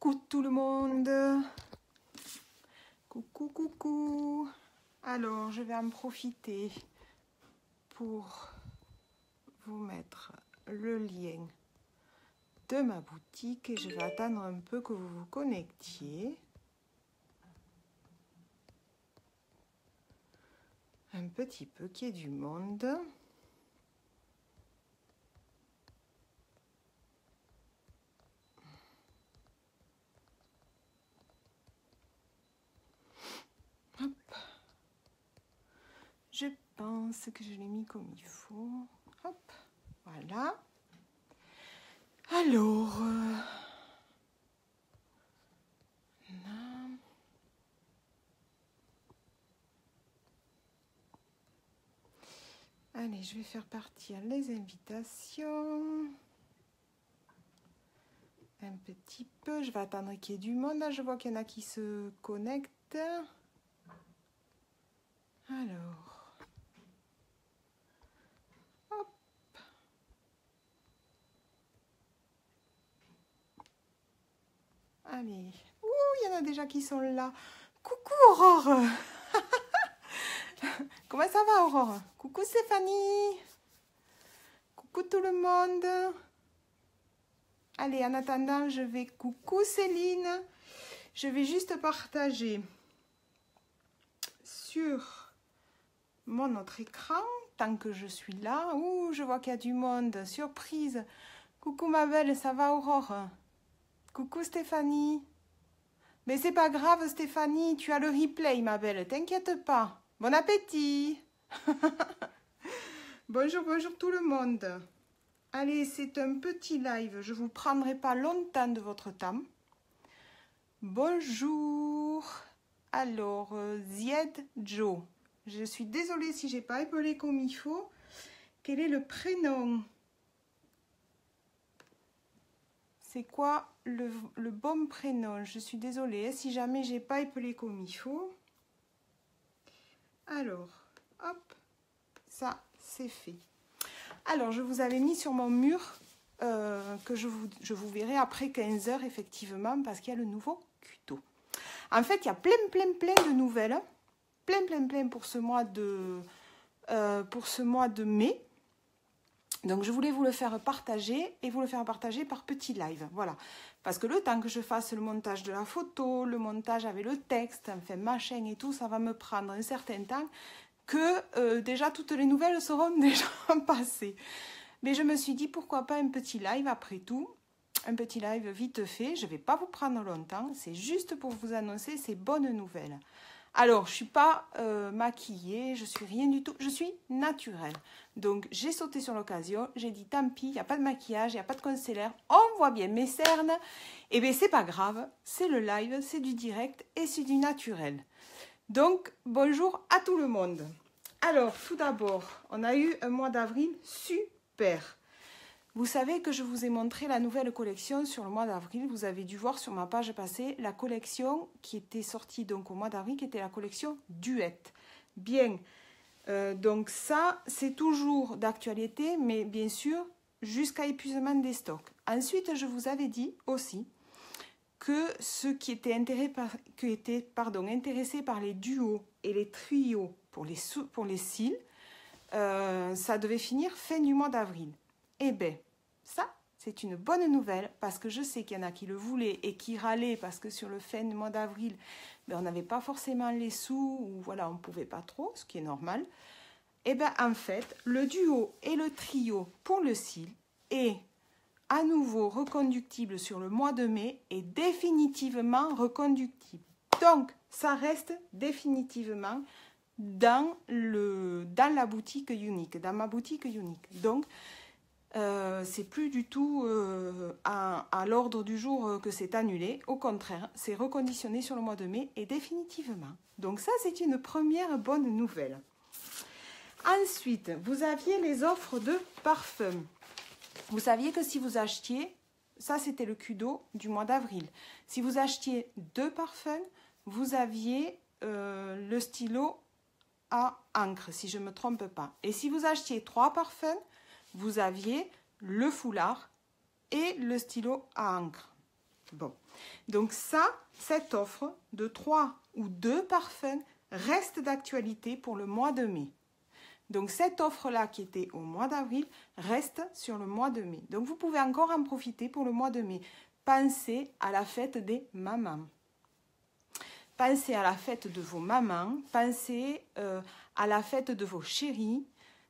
Coucou tout le monde. Coucou, coucou. Alors, je vais en profiter pour vous mettre le lien de ma boutique et je vais attendre un peu que vous vous connectiez. Un petit peu qu'il y ait du monde. Hop. Je pense que je l'ai mis comme il faut. Hop, voilà. Alors, allez, je vais faire partir les invitations. Un petit peu, je vais attendre qu'il y ait du monde. Là, je vois qu'il y en a qui se connectent. Alors, hop. Allez. Ouh, il y en a déjà qui sont là. Coucou Aurore. Comment ça va Aurore? Coucou Stéphanie. Coucou tout le monde. Allez, en attendant, je vais... Coucou Céline. Je vais juste partager sur mon autre écran, tant que je suis là. Ouh, je vois qu'il y a du monde. Surprise. Coucou ma belle, ça va Aurore? Coucou Stéphanie. Mais c'est pas grave Stéphanie, tu as le replay ma belle, t'inquiète pas. Bon appétit. Bonjour, bonjour tout le monde. Allez, c'est un petit live, je ne vous prendrai pas longtemps de votre temps. Bonjour. Alors, Zied Joe. Je suis désolée si j'ai pas épelé comme il faut. Quel est le prénom? C'est quoi le bon prénom? Je suis désolée si jamais j'ai pas épelé comme il faut. Alors, hop, ça c'est fait. Alors, je vous avais mis sur mon mur que je vous verrai après 15 heures effectivement parce qu'il y a le nouveau tuto. En fait, il y a plein de nouvelles. Plein pour ce mois de mai. Donc, je voulais vous le faire partager et vous le faire partager par petit live. Voilà. Parce que le temps que je fasse le montage de la photo, le montage avec le texte, enfin machin et tout, ça va me prendre un certain temps que déjà toutes les nouvelles seront déjà passées. Mais je me suis dit pourquoi pas un petit live après tout. Un petit live vite fait. Je ne vais pas vous prendre longtemps. C'est juste pour vous annoncer ces bonnes nouvelles. Alors, je ne suis pas maquillée, je suis rien du tout, je suis naturelle. Donc, j'ai sauté sur l'occasion, j'ai dit tant pis, il n'y a pas de maquillage, il n'y a pas de concealer, on voit bien mes cernes. Eh bien, c'est pas grave, c'est le live, c'est du direct et c'est du naturel. Donc, bonjour à tout le monde. Alors, tout d'abord, on a eu un mois d'avril super. Vous savez que je vous ai montré la nouvelle collection sur le mois d'avril. Vous avez dû voir sur ma page passée la collection qui était sortie donc au mois d'avril, qui était la collection Duet. Bien, donc ça, c'est toujours d'actualité, mais bien sûr, jusqu'à épuisement des stocks. Ensuite, je vous avais dit aussi que ceux qui étaient intéressés par les duos et les trios pour les cils, ça devait finir fin du mois d'avril. Eh bien, ça, c'est une bonne nouvelle parce que je sais qu'il y en a qui le voulaient et qui râlaient parce que sur le fin du mois d'avril, ben, on n'avait pas forcément les sous ou voilà, on ne pouvait pas trop, ce qui est normal. Eh bien, en fait, le duo et le trio pour le cil est à nouveau reconductible sur le mois de mai et définitivement reconductible. Donc, ça reste définitivement dans la boutique unique, dans ma boutique unique. Donc, c'est plus du tout à l'ordre du jour que c'est annulé. Au contraire, c'est reconditionné sur le mois de mai et définitivement. Donc ça, c'est une première bonne nouvelle. Ensuite, vous aviez les offres de parfums. Vous saviez que si vous achetiez, ça c'était le cadeau du mois d'avril. Si vous achetiez 2 parfums, vous aviez le stylo à encre, si je ne me trompe pas. Et si vous achetiez 3 parfums, vous aviez le foulard et le stylo à encre. Bon, donc ça, cette offre de 3 ou 2 parfums reste d'actualité pour le mois de mai. Donc cette offre-là qui était au mois d'avril reste sur le mois de mai. Donc vous pouvez encore en profiter pour le mois de mai. Pensez à la fête des mamans. Pensez à la fête de vos mamans. Pensez à la fête de vos chéris.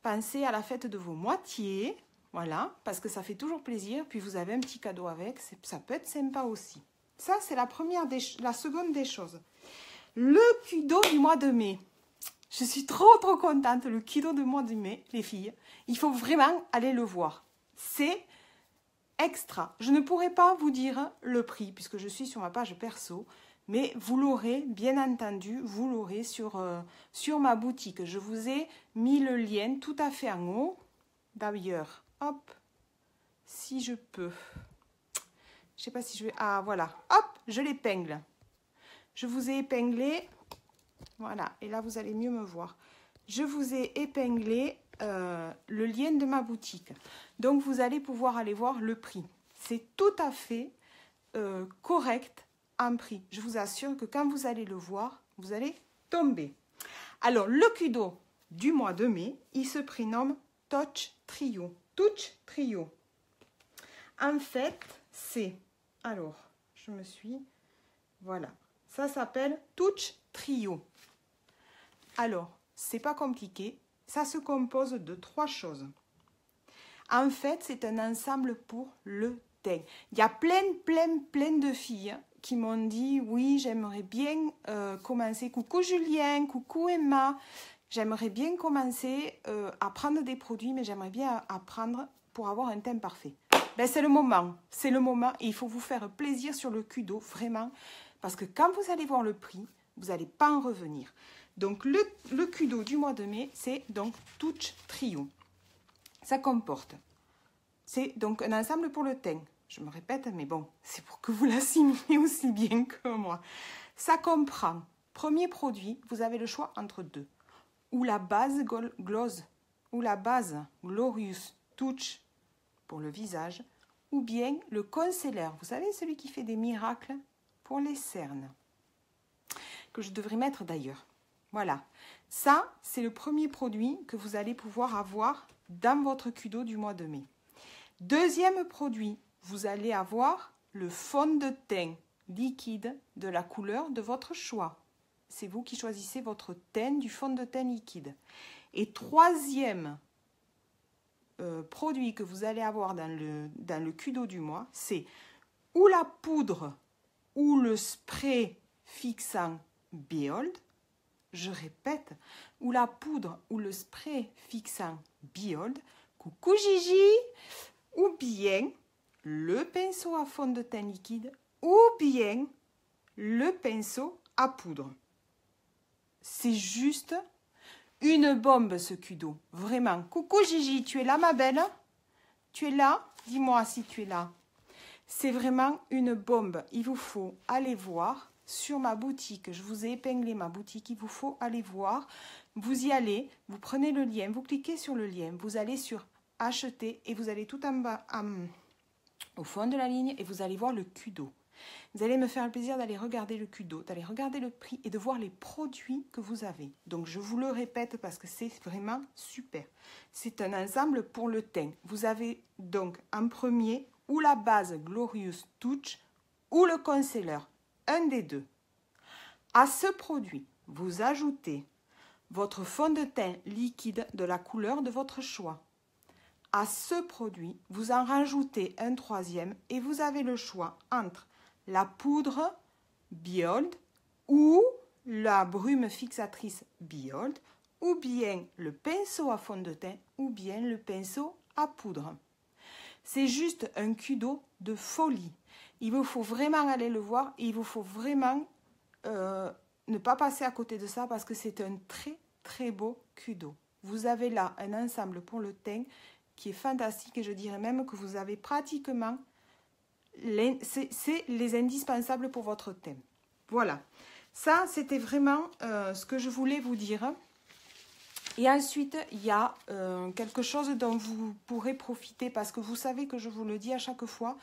Pensez à la fête de vos moitiés. Voilà, parce que ça fait toujours plaisir. Puis vous avez un petit cadeau avec. Ça peut être sympa aussi. Ça, c'est la seconde des choses. Le cadeau du mois de mai. Je suis trop contente, le cadeau du mois de mai, les filles. Il faut vraiment aller le voir. C'est extra. Je ne pourrais pas vous dire le prix, puisque je suis sur ma page perso, mais vous l'aurez, bien entendu, vous l'aurez sur ma boutique. Je vous ai mis le lien tout à fait en haut. D'ailleurs, hop, si je peux. Je ne sais pas si je vais... Ah, voilà. Hop, je l'épingle. Je vous ai épinglé... Voilà, et là, vous allez mieux me voir. Je vous ai épinglé le lien de ma boutique. Donc, vous allez pouvoir aller voir le prix. C'est tout à fait correct en prix. Je vous assure que quand vous allez le voir, vous allez tomber. Alors, le cadeau du mois de mai, il se prénomme Touch Trio. Touch Trio. En fait, c'est... Alors, je me suis... Voilà. Ça s'appelle Touch Trio. Alors, c'est pas compliqué. Ça se compose de 3 choses. En fait, c'est un ensemble pour le teint. Il y a plein de filles qui m'ont dit « Oui, j'aimerais bien commencer. Coucou Julien, coucou Emma. J'aimerais bien commencer à prendre des produits, mais j'aimerais bien apprendre pour avoir un teint parfait. » Ben, c'est le moment. C'est le moment et il faut vous faire plaisir sur le cadeau, vraiment. Parce que quand vous allez voir le prix, vous n'allez pas en revenir. Donc, le cadeau du mois de mai, c'est donc Touch Trio. Ça comporte. C'est donc un ensemble pour le teint. Je me répète, mais bon, c'est pour que vous l'assimilez aussi bien que moi. Ça comprend, premier produit, vous avez le choix entre 2. Ou la base Gloss, ou la base Glorious Touch pour le visage, ou bien le concealer. Vous savez, celui qui fait des miracles pour les cernes. Que je devrais mettre d'ailleurs. Voilà, ça, c'est le premier produit que vous allez pouvoir avoir dans votre cadeau du mois de mai. Deuxième produit, vous allez avoir le fond de teint liquide de la couleur de votre choix. C'est vous qui choisissez votre teint du fond de teint liquide. Et troisième produit que vous allez avoir dans le cadeau du mois, c'est ou la poudre ou le spray fixant Behold. Je répète, ou la poudre ou le spray fixant Behold, coucou Gigi, ou bien le pinceau à fond de teint liquide, ou bien le pinceau à poudre. C'est juste une bombe ce cadeau, vraiment. Coucou Gigi, tu es là ma belle? Tu es là? Dis-moi si tu es là. C'est vraiment une bombe, il vous faut aller voir. Sur ma boutique, je vous ai épinglé ma boutique, il vous faut aller voir, vous y allez, vous prenez le lien, vous cliquez sur le lien, vous allez sur acheter et vous allez tout en bas au fond de la ligne et vous allez voir le cadeau. Vous allez me faire le plaisir d'aller regarder le cadeau, d'aller regarder le prix et de voir les produits que vous avez. Donc je vous le répète parce que c'est vraiment super. C'est un ensemble pour le teint. Vous avez donc en premier ou la base Glorious Touch ou le concealer. Un des deux. À ce produit, vous ajoutez votre fond de teint liquide de la couleur de votre choix. À ce produit, vous en rajoutez un troisième et vous avez le choix entre la poudre Behold ou la brume fixatrice Behold ou bien le pinceau à fond de teint ou bien le pinceau à poudre. C'est juste un cadeau de folie. Il vous faut vraiment aller le voir et il vous faut vraiment ne pas passer à côté de ça parce que c'est un très beau cadeau. Vous avez là un ensemble pour le teint qui est fantastique et je dirais même que vous avez pratiquement c'est les indispensables pour votre teint. Voilà, ça c'était vraiment ce que je voulais vous dire. Et ensuite, il y a quelque chose dont vous pourrez profiter parce que vous savez que je vous le dis à chaque fois,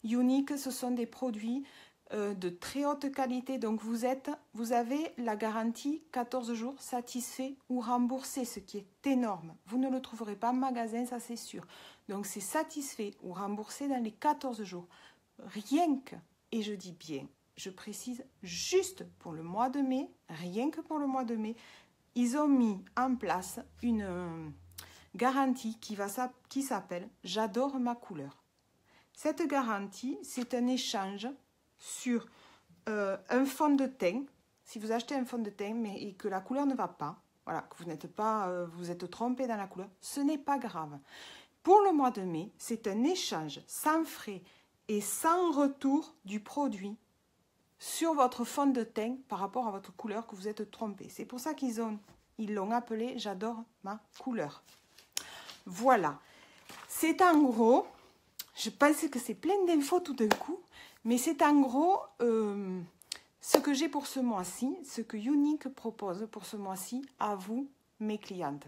Younique, ce sont des produits de très haute qualité. Donc, vous avez la garantie 14 jours satisfait ou remboursé, ce qui est énorme. Vous ne le trouverez pas en magasin, ça c'est sûr. Donc, c'est satisfait ou remboursé dans les 14 jours. Rien que, et je dis bien, je précise juste pour le mois de mai, rien que pour le mois de mai, ils ont mis en place une garantie qui s'appelle « J'adore ma couleur ». Cette garantie, c'est un échange sur un fond de teint. Si vous achetez un fond de teint et que la couleur ne va pas, voilà, que vous êtes trompé dans la couleur, ce n'est pas grave. Pour le mois de mai, c'est un échange sans frais et sans retour du produit sur votre fond de teint par rapport à votre couleur que vous êtes trompé. C'est pour ça qu'ils l'ont appelé « J'adore ma couleur ». Voilà. C'est en gros, je pense que c'est plein d'infos tout d'un coup, mais c'est en gros ce que j'ai pour ce mois-ci, ce que Younique propose pour ce mois-ci à vous, mes clientes.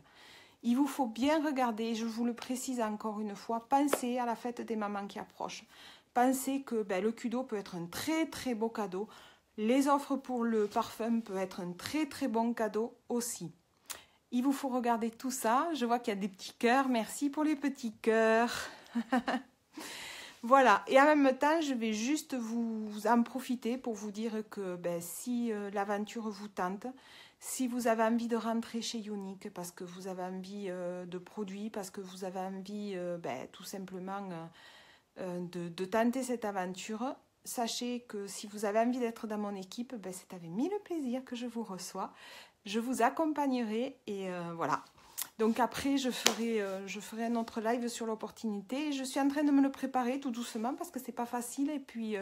Il vous faut bien regarder, je vous le précise encore une fois, pensez à la fête des mamans qui approche. Pensez que le Kudo peut être un très très beau cadeau. Les offres pour le parfum peuvent être un très très bon cadeau aussi. Il vous faut regarder tout ça. Je vois qu'il y a des petits cœurs. Merci pour les petits cœurs. Voilà, et en même temps, je vais juste vous en profiter pour vous dire que si l'aventure vous tente, si vous avez envie de rentrer chez Younique parce que vous avez envie de produits, parce que vous avez envie tout simplement de tenter cette aventure, sachez que si vous avez envie d'être dans mon équipe, c'est avec mille plaisir que je vous reçois. Je vous accompagnerai et voilà. Donc après, je ferai un autre live sur l'opportunité. Je suis en train de me le préparer tout doucement parce que c'est pas facile. Et puis,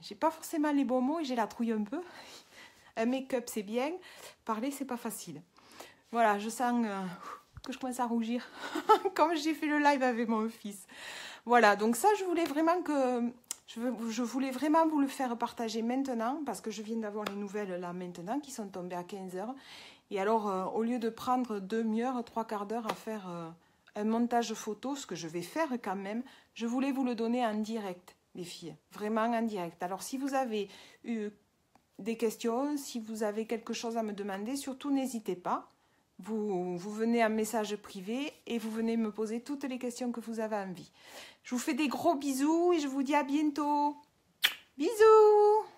j'ai pas forcément les bons mots et j'ai la trouille un peu. Un make-up, c'est bien. Parler, c'est pas facile. Voilà, je sens que je commence à rougir comme j'ai fait le live avec mon fils. Voilà, donc ça, je voulais vraiment vous le faire partager maintenant parce que je viens d'avoir les nouvelles là maintenant qui sont tombées à 15h. Et alors, au lieu de prendre 2 heures, 3/4 d'heure à faire un montage photo, ce que je vais faire quand même, je voulais vous le donner en direct, les filles. Vraiment en direct. Alors, si vous avez eu des questions, si vous avez quelque chose à me demander, surtout n'hésitez pas. Vous venez en message privé et vous venez me poser toutes les questions que vous avez envie. Je vous fais des gros bisous et je vous dis à bientôt. Bisous!